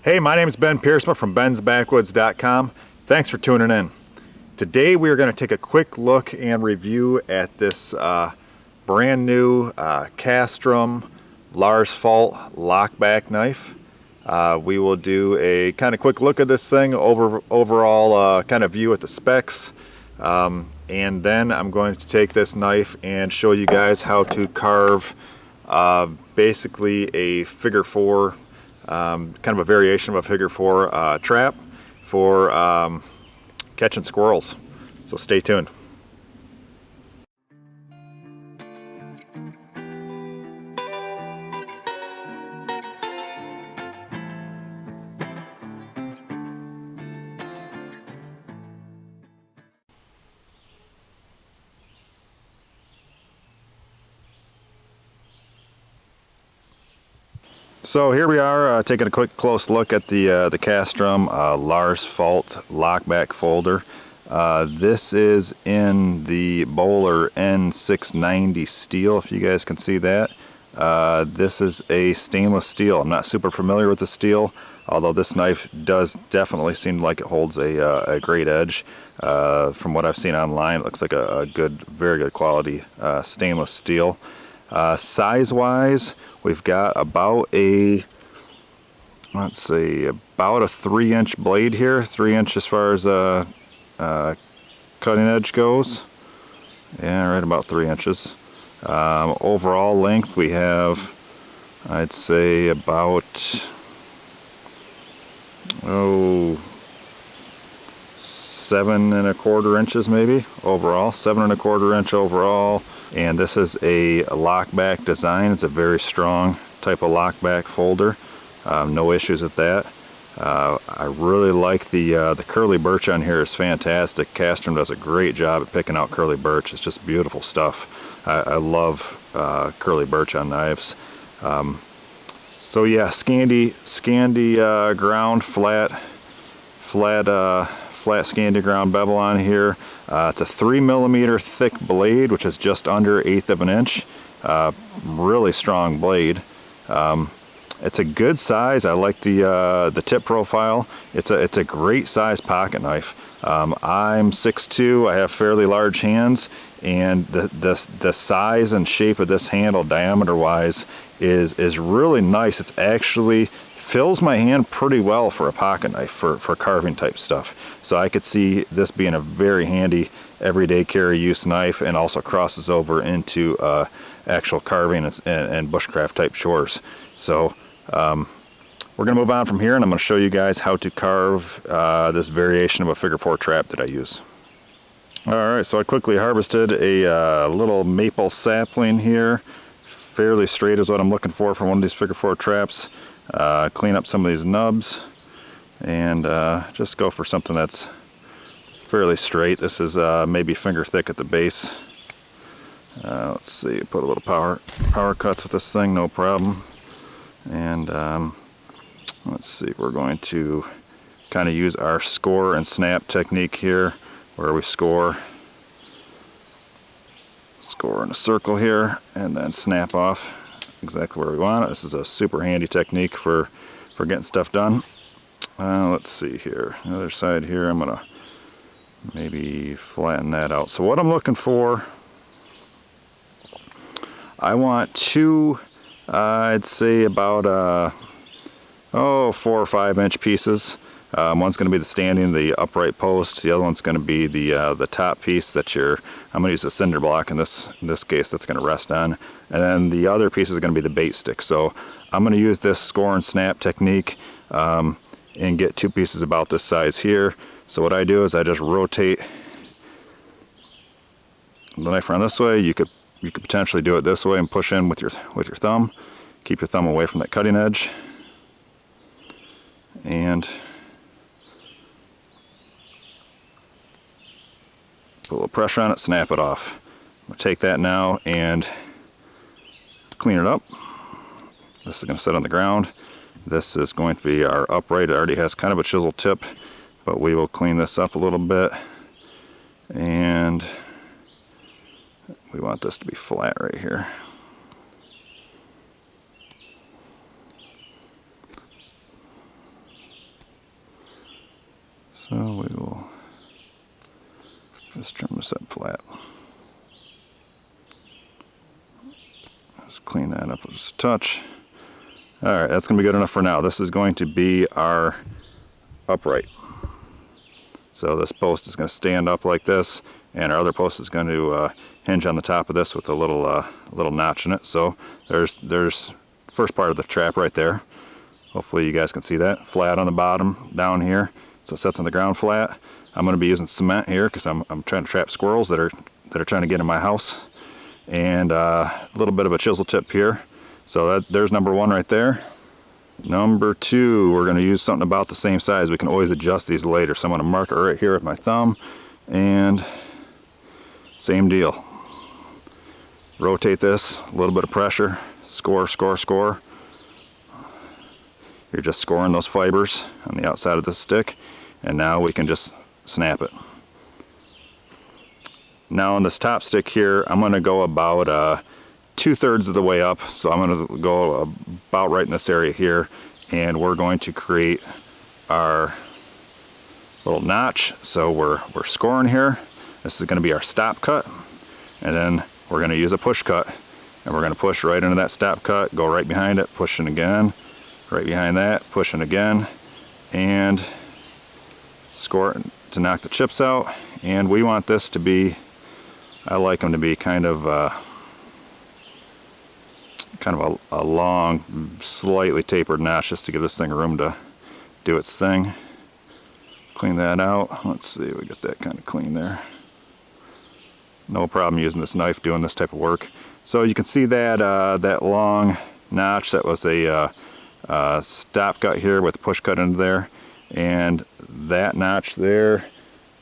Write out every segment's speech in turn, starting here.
Hey, my name is Ben Pierceman from Bensbackwoods.com. Thanks for tuning in. Today we are going to take a quick look and review at this brand new Casstrom Lars Falt lockback knife. We will do a kind of quick look at this thing, overall kind of view at the specs, and then I'm going to take this knife and show you guys how to carve basically a figure four, kind of a variation of a figure four trap for catching squirrels. So stay tuned. So here we are taking a quick close look at the Casstrom Lars Falt lockback folder. This is in the Bowler N690 steel, if you guys can see that. This is a stainless steel. I'm not super familiar with the steel, although this knife does definitely seem like it holds a great edge. From what I've seen online, it looks like a good, very good quality stainless steel. Size-wise, we've got about a, let's see, about a 3-inch blade here, 3 inch as far as cutting edge goes. Yeah, right about 3 inches. Overall length we have, I'd say about 7 1/4 inches maybe overall, 7 1/4 inch overall. And this is a lockback design. It's a very strong type of lockback folder. No issues with that. I really like the curly birch on here. Is fantastic. Casstrom does a great job at picking out curly birch. It's just beautiful stuff. I love curly birch on knives. So yeah, Scandi ground, flat Scandi ground bevel on here. It's a 3mm thick blade, which is just under 1/8 of an inch. Really strong blade. It's a good size. I like the tip profile. It's a great size pocket knife. I'm 6'2". I have fairly large hands, and the size and shape of this handle, diameter wise, is really nice. It's actually fills my hand pretty well for a pocket knife for carving type stuff. So I could see this being a very handy everyday carry use knife, and also crosses over into actual carving and bushcraft type chores. So we're going to move on from here, and I'm going to show you guys how to carve this variation of a figure four trap that I use. Alright, so I quickly harvested a little maple sapling here. Fairly straight is what I'm looking for one of these figure four traps. Clean up some of these nubs, and just go for something that's fairly straight. This is maybe finger thick at the base. Let's see, put a little power cuts with this thing, no problem. And let's see, we're going to kind of use our score and snap technique here, where we score in a circle here and then snap off exactly where we want it. This is a super handy technique for getting stuff done. Let's see here, the other side here, I'm gonna maybe flatten that out. So what I'm looking for, I want two, I'd say about 4 or 5 inch pieces. One's going to be the upright post. The other one's going to be the top piece that I'm going to use a cinder block in this case that's going to rest on, and then the other piece is going to be the bait stick. So I'm going to use this score and snap technique and get two pieces about this size here. So what I do is I just rotate the knife around this way. You could potentially do it this way and push in with your thumb. Keep your thumb away from that cutting edge, and put a little pressure on it, snap it off. I'm going to take that now and clean it up. This is going to sit on the ground. This is going to be our upright. It already has kind of a chisel tip, but we will clean this up a little bit, and we want this to be flat right here. So we will just trim this up flat. Just clean that up just a touch. Alright, that's going to be good enough for now. This is going to be our upright. So this post is going to stand up like this, and our other post is going to hinge on the top of this with a little notch in it. So there's first part of the trap right there. Hopefully you guys can see that. Flat on the bottom down here, so it sets on the ground flat. I'm going to be using cement here because I'm trying to trap squirrels that are trying to get in my house, and a little bit of a chisel tip here. So there's number one right there. Number two, we're going to use something about the same size. We can always adjust these later. So I'm going to mark it right here with my thumb, and same deal. Rotate this, a little bit of pressure, score, score, score. You're just scoring those fibers on the outside of the stick, and now we can just snap it. Now on this top stick here, I'm going to go about 2/3 of the way up, so I'm going to go about right in this area here, and we're going to create our little notch. So we're scoring here. This is going to be our stop cut, and then we're going to use a push cut, and we're going to push right into that stop cut, go right behind it, pushing again, right behind that, pushing again, and score it to knock the chips out. And we want this to be, I like them to be kind of a long, slightly tapered notch, just to give this thing room to do its thing. Clean that out. Let's see, we get that kind of clean there. No problem using this knife doing this type of work. So you can see that that long notch, that was a stop cut here with a push cut into there, and that notch there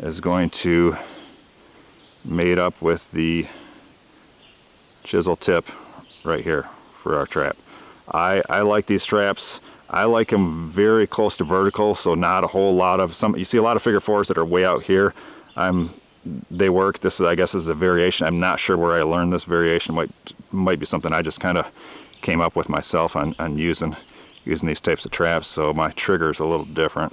is going to mate up with the chisel tip right here for our trap. I like these traps. I like them very close to vertical, so not a whole lot of you see a lot of figure fours that are way out here. They work. This is, I guess, is a variation. I'm not sure where I learned this variation. Might be something I just kind of came up with myself on using these types of traps. So my trigger is a little different,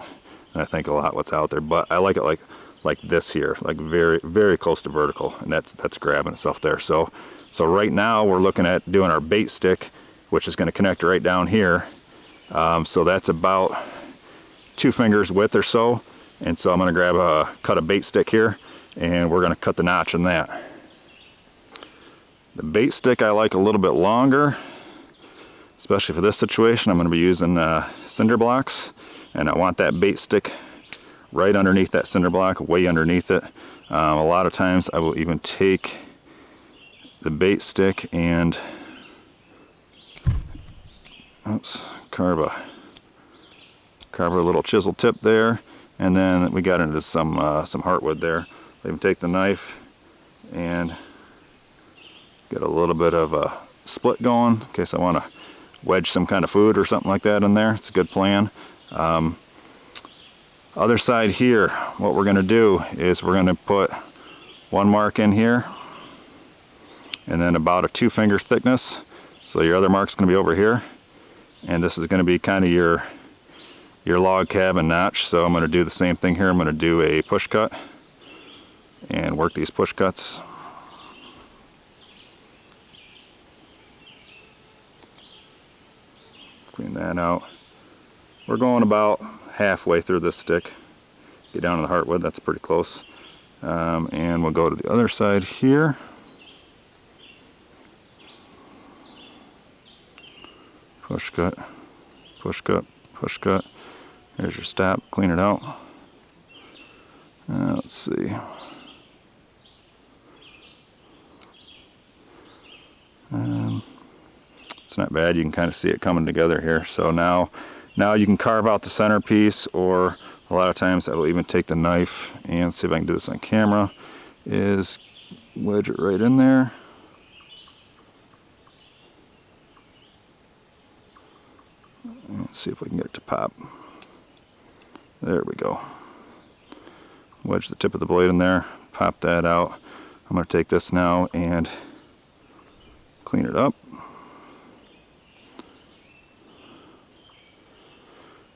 and I think a lot what's out there. But I like it like this here, like very, very close to vertical, and that's grabbing itself there. So right now we're looking at doing our bait stick, which is going to connect right down here. So that's about 2 fingers width or so. And so I'm going to cut a bait stick here, and we're going to cut the notch in that. The bait stick I like a little bit longer, especially for this situation. I'm going to be using cinder blocks, and I want that bait stick right underneath that cinder block, way underneath it. A lot of times I will even take the bait stick and carve a little chisel tip there, and then we got into some heartwood there. I'll even take the knife and get a little bit of a split going in case I want to wedge some kind of food or something like that in there. It's a good plan. Other side here, what we're going to do is we're going to put one mark in here, and then about a 2 finger thickness. So your other mark's going to be over here, and this is going to be kind of your log cabin notch. So I'm going to do the same thing here. I'm going to do a push cut and work these push cuts. Clean that out. We're going about halfway through this stick. Get down to the heartwood, that's pretty close. And we'll go to the other side here. Push cut, push cut, push cut. Here's your stop, clean it out. Let's see. It's not bad, you can kind of see it coming together here. So now you can carve out the centerpiece, or a lot of times I will even take the knife and see if I can do this on camera, is wedge it right in there. Let's see if we can get it to pop. There we go. Wedge the tip of the blade in there, pop that out. I'm going to take this now and clean it up.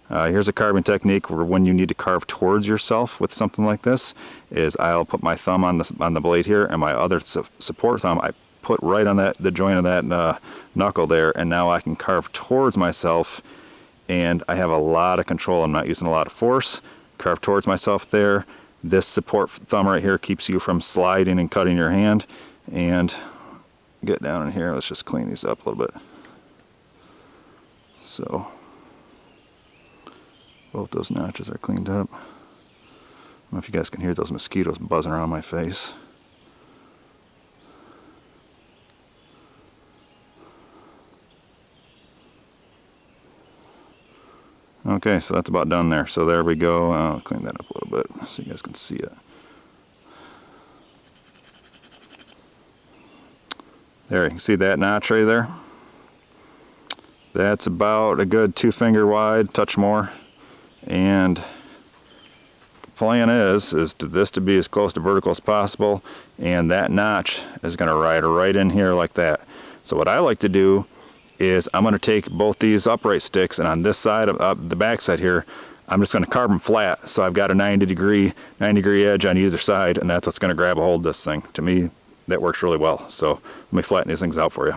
Here's a carving technique where when you need to carve towards yourself with something like this, is I'll put my thumb on the blade here, and my other support thumb I put right on the joint of that knuckle there, and now I can carve towards myself, and I have a lot of control. I'm not using a lot of force. Carve towards myself there. This support thumb right here keeps you from sliding and cutting your hand. And get down in here, let's just clean these up a little bit. So both those notches are cleaned up. I don't know if you guys can hear those mosquitoes buzzing around my face. Okay, so that's about done there. So there we go. I'll clean that up a little bit so you guys can see it. There, you can see that notch right there. That's about a good 2 finger wide, touch more. And the plan is this to be as close to vertical as possible, and that notch is going to ride right in here like that. So what I like to do is I'm going to take both these upright sticks, and on this side of the back side here, I'm just going to carve them flat, so I've got a 90 degree edge on either side, and that's what's going to grab a hold of this thing. To me, that works really well. So let me flatten these things out for you.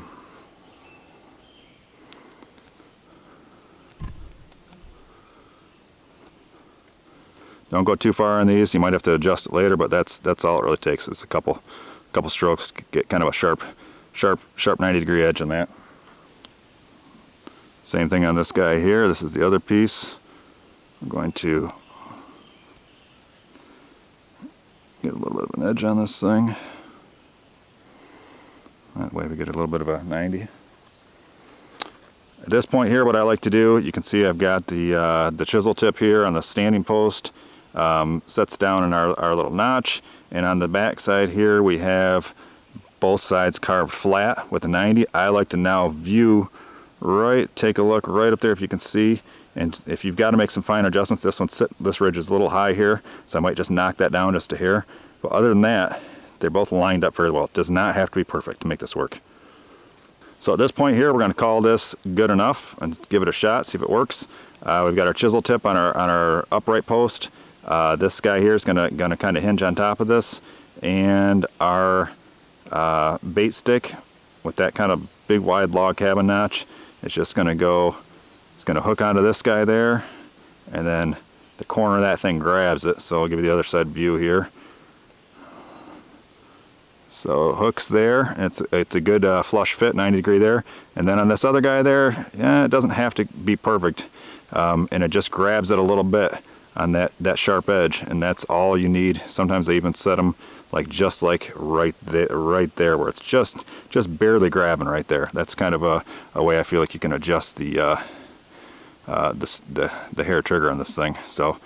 Don't go too far on these. You might have to adjust it later, but that's all it really takes. Is a couple strokes to get kind of a sharp 90 degree edge on that. Same thing on this guy here. This is the other piece. I'm going to get a little bit of an edge on this thing. That way we get a little bit of a 90. At this point here, what I like to do, you can see I've got the chisel tip here on the standing post, sets down in our little notch, and on the back side here we have both sides carved flat with a 90. I like to now view take a look right up there if you can see, and if you've got to make some fine adjustments, this ridge is a little high here, so I might just knock that down just a hair. But other than that, they're both lined up very well. It does not have to be perfect to make this work. So at this point here, we're going to call this good enough and give it a shot, see if it works. We've got our chisel tip on our upright post. This guy here is going to kind of hinge on top of this, and our bait stick with that kind of big wide log cabin notch, it's just going to go. It's going to hook onto this guy there, and then the corner of that thing grabs it. So I'll give you the other side view here. So hooks there, it's a good flush fit, 90 degree there. And then on this other guy there, yeah, it doesn't have to be perfect, and it just grabs it a little bit on that sharp edge, and that's all you need. Sometimes they even set them just right there where it's just barely grabbing right there. That's kind of a way I feel like you can adjust the hair trigger on this thing. So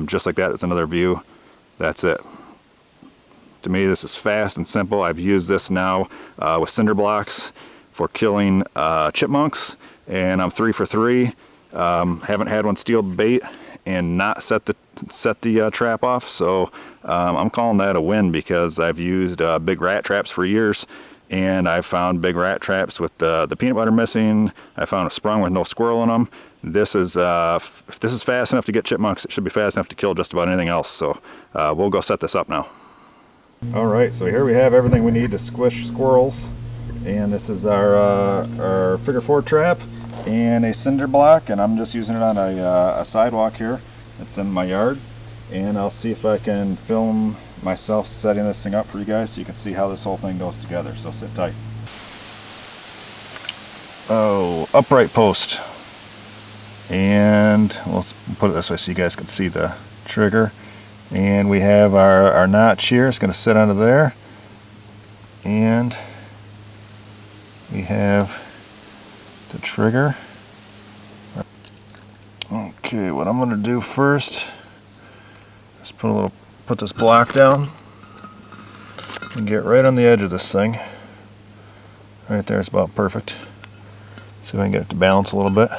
just like that, that's another view. That's it. To me, this is fast and simple. I've used this now with cinder blocks for killing chipmunks, and I'm 3 for 3. Haven't had one steal the bait and not set the trap off, so I'm calling that a win, because I've used big rat traps for years, and I've found big rat traps with the peanut butter missing. I found a sprung with no squirrel in them. This is if this is fast enough to get chipmunks, it should be fast enough to kill just about anything else. So we'll go set this up now. Alright, so here we have everything we need to squish squirrels, and this is our figure 4 trap and a cinder block, and I'm just using it on a sidewalk here. It's in my yard, and I'll see if I can film myself setting this thing up for you guys so you can see how this whole thing goes together, so sit tight. Oh, upright post, and let's put it this way so you guys can see the trigger. And we have our notch here. It's going to sit under there, and we have the trigger. Okay, what I'm going to do first is put this block down and get right on the edge of this thing. Right there, it's about perfect. See if I can get it to balance a little bit.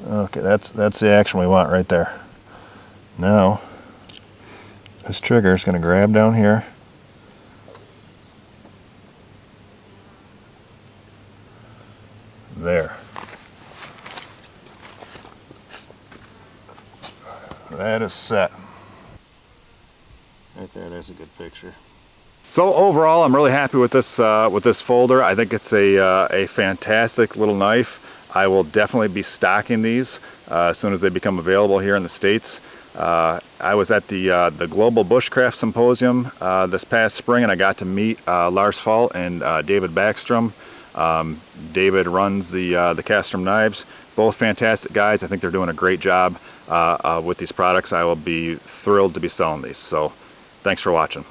Okay, that's the action we want right there. Now, this trigger is going to grab down here. There. that is set. Right there, there's a good picture. So overall, I'm really happy with this folder. I think it's a fantastic little knife. I will definitely be stocking these as soon as they become available here in the States. I was at the Global Bushcraft Symposium this past spring, and I got to meet Lars Falt and David Backstrom. David runs the Casstrom knives. Both fantastic guys. I think they're doing a great job with these products. I will be thrilled to be selling these. So thanks for watching.